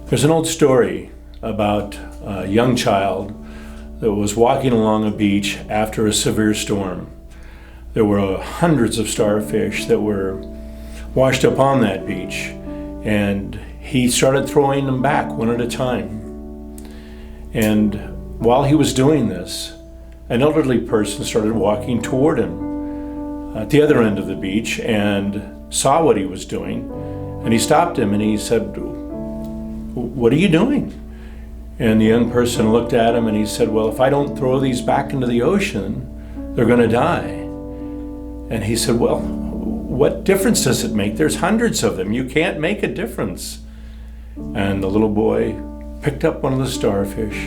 There's an old story about a young child that was walking along a beach after a severe storm. There were hundreds of starfish that were washed up on that beach, and he started throwing them back one at a time. And while he was doing this, an elderly person started walking toward him at the other end of the beach and saw what he was doing, and he stopped him and he said, "What are you doing?" And the young person looked at him and he said, "Well, if I don't throw these back into the ocean, they're going to die." And he said, "Well, what difference does it make? There's hundreds of them. You can't make a difference." And the little boy picked up one of the starfish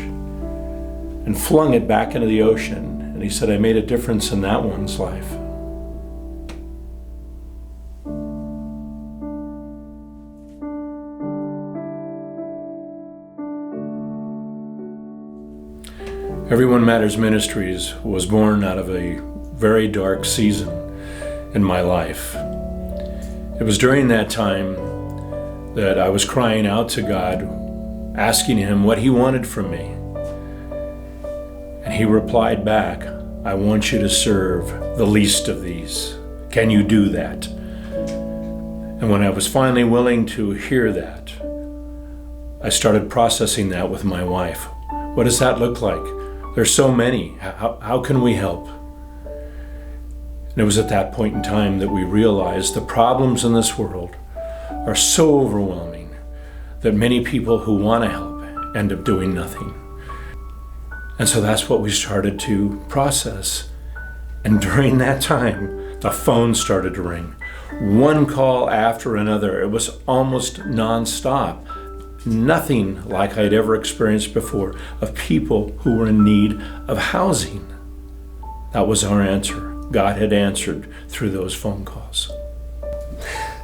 and flung it back into the ocean. And he said, "I made a difference in that one's life." Everyone Matters Ministries was born out of a very dark season in my life. It was during that time that I was crying out to God, asking Him what He wanted from me. And He replied back, "I want you to serve the least of these. Can you do that?" And when I was finally willing to hear that, I started processing that with my wife. What does that look like? There's so many. How can we help? And it was at that point in time that we realized the problems in this world are so overwhelming that many people who want to help end up doing nothing. And so that's what we started to process. And during that time, the phone started to ring. One call after another. It was almost nonstop. Nothing like I'd ever experienced before of people who were in need of housing. That was our answer. God had answered through those phone calls.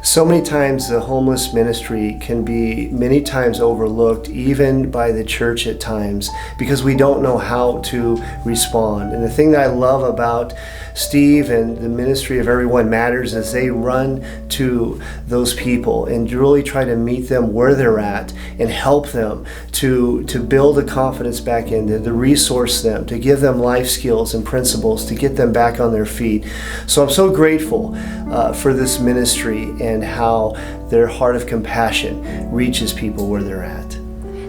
So many times the homeless ministry can be many times overlooked, even by the church at times, because we don't know how to respond. And the thing that I love about Steve and the ministry of Everyone Matters is they run to those people and really try to meet them where they're at and help them to build the confidence back in, to resource them, to give them life skills and principles to get them back on their feet. So I'm so grateful for this ministry and how their heart of compassion reaches people where they're at.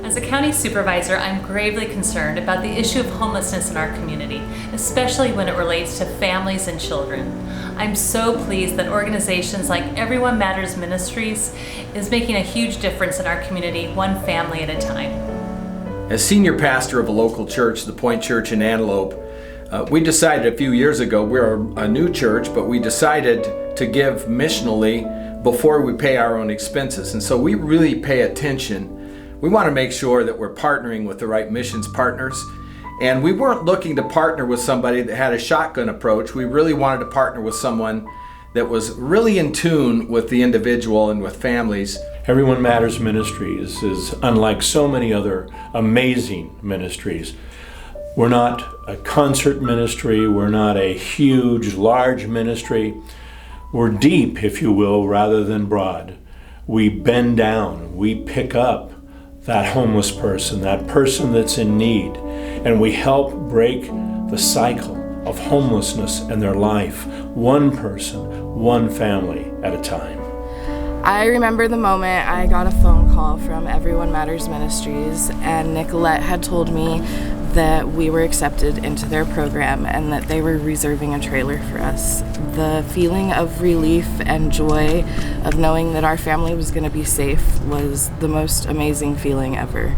As a county supervisor, I'm gravely concerned about the issue of homelessness in our community, especially when it relates to families and children. I'm so pleased that organizations like Everyone Matters Ministries is making a huge difference in our community, one family at a time. As senior pastor of a local church, the Point Church in Antelope, we decided a few years ago, we're a new church, but we decided to give missionally before we pay our own expenses. And so we really pay attention. We want to make sure that we're partnering with the right missions partners. And we weren't looking to partner with somebody that had a shotgun approach. We really wanted to partner with someone that was really in tune with the individual and with families. Everyone Matters Ministries is unlike so many other amazing ministries. We're not a concert ministry. We're not a huge, large ministry. We're deep, if you will, rather than broad. We bend down. We pick up that homeless person, that person that's in need, and we help break the cycle of homelessness in their life, one person, one family at a time. I remember the moment I got a phone call from Everyone Matters Ministries, and Nicolette had told me that we were accepted into their program and that they were reserving a trailer for us. The feeling of relief and joy of knowing that our family was going to be safe was the most amazing feeling ever.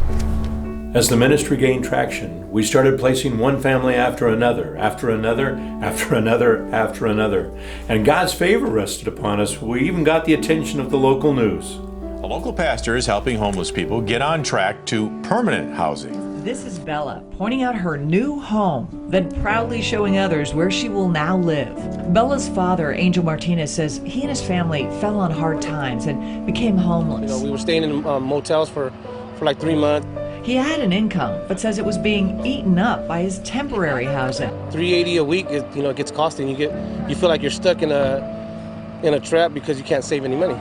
As the ministry gained traction, we started placing one family after another, after another, after another, after another. And God's favor rested upon us. We even got the attention of the local news. A local pastor is helping homeless people get on track to permanent housing. This is Bella pointing out her new home, then proudly showing others where she will now live. Bella's father, Angel Martinez, says he and his family fell on hard times and became homeless. We were staying in motels for like 3 months. He had an income, but says it was being eaten up by his temporary housing. $380 a week, it gets costly. You feel like you're stuck in a trap because you can't save any money.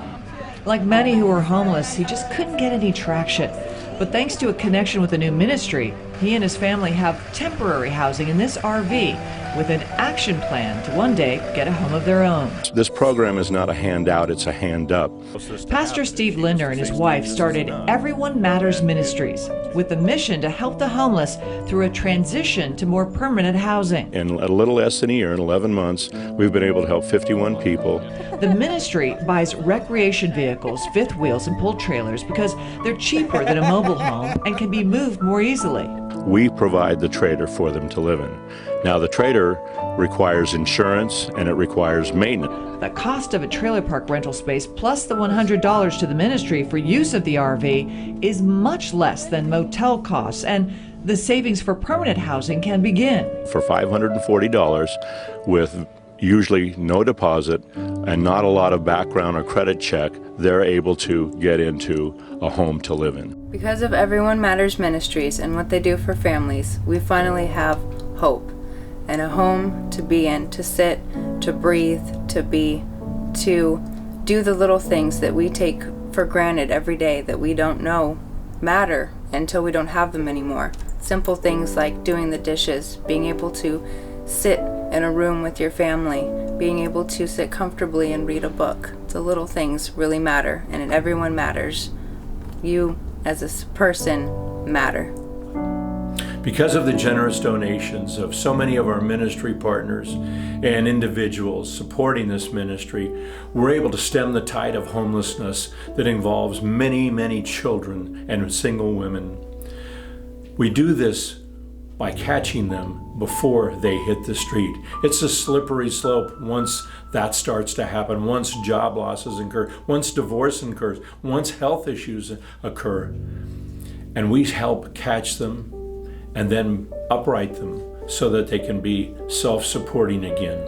Like many who were homeless, he just couldn't get any traction. But thanks to a connection with a new ministry, he and his family have temporary housing in this RV with an action plan to one day get a home of their own. This program is not a handout, it's a hand up. Pastor Steve Linder and his wife started Everyone Matters Ministries with the mission to help the homeless through a transition to more permanent housing. In a little less than a year, in 11 months, we've been able to help 51 people. The ministry buys recreation vehicles, fifth wheels, and pull trailers because they're cheaper than a mobile home and can be moved more easily. We provide the trailer for them to live in. Now, the trailer requires insurance and it requires maintenance. The cost of a trailer park rental space plus the $100 to the ministry for use of the RV is much less than motel costs, and the savings for permanent housing can begin. For $540 with usually no deposit and not a lot of background or credit check, they're able to get into a home to live in. Because of Everyone Matters Ministries and what they do for families, we finally have hope and a home to be in, to sit, to breathe, to be, to do the little things that we take for granted every day that we don't know matter until we don't have them anymore. Simple things like doing the dishes, being able to sit in a room with your family, being able to sit comfortably and read a book. The little things really matter, and Everyone Matters. You, as a person, matter. Because of the generous donations of so many of our ministry partners and individuals supporting this ministry, we're able to stem the tide of homelessness that involves many, many children and single women. We do this by catching them before they hit the street. It's a slippery slope once that starts to happen, once job losses occur, once divorce occurs, once health issues occur. And we help catch them and then upright them so that they can be self-supporting again.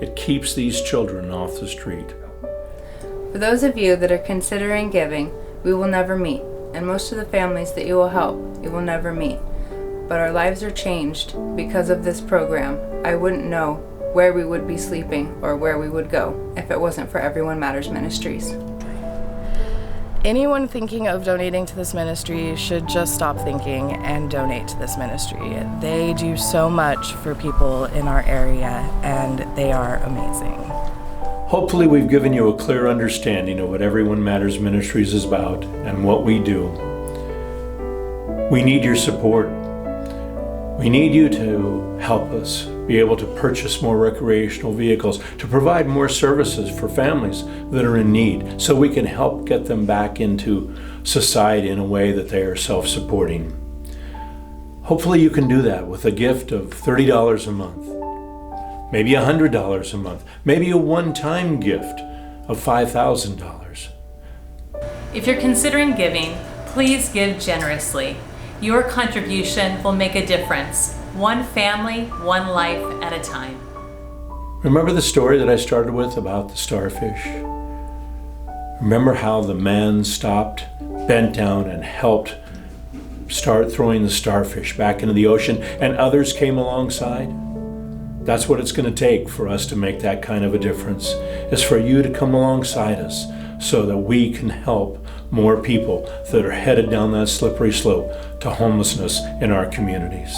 It keeps these children off the street. For those of you that are considering giving, we will never meet, and most of the families that you will help, you will never meet. But our lives are changed because of this program. I wouldn't know where we would be sleeping or where we would go if it wasn't for Everyone Matters Ministries. Anyone thinking of donating to this ministry should just stop thinking and donate to this ministry. They do so much for people in our area, and they are amazing. Hopefully we've given you a clear understanding of what Everyone Matters Ministries is about and what we do. We need your support. We need you to help us be able to purchase more recreational vehicles, to provide more services for families that are in need, so we can help get them back into society in a way that they are self-supporting. Hopefully you can do that with a gift of $30 a month, maybe $100 a month, maybe a one-time gift of $5,000. If you're considering giving, please give generously. Your contribution will make a difference. One family, one life at a time. Remember the story that I started with about the starfish? Remember how the man stopped, bent down, and helped start throwing the starfish back into the ocean, and others came alongside? That's what it's going to take for us to make that kind of a difference, is for you to come alongside us so that we can help more people that are headed down that slippery slope to homelessness in our communities.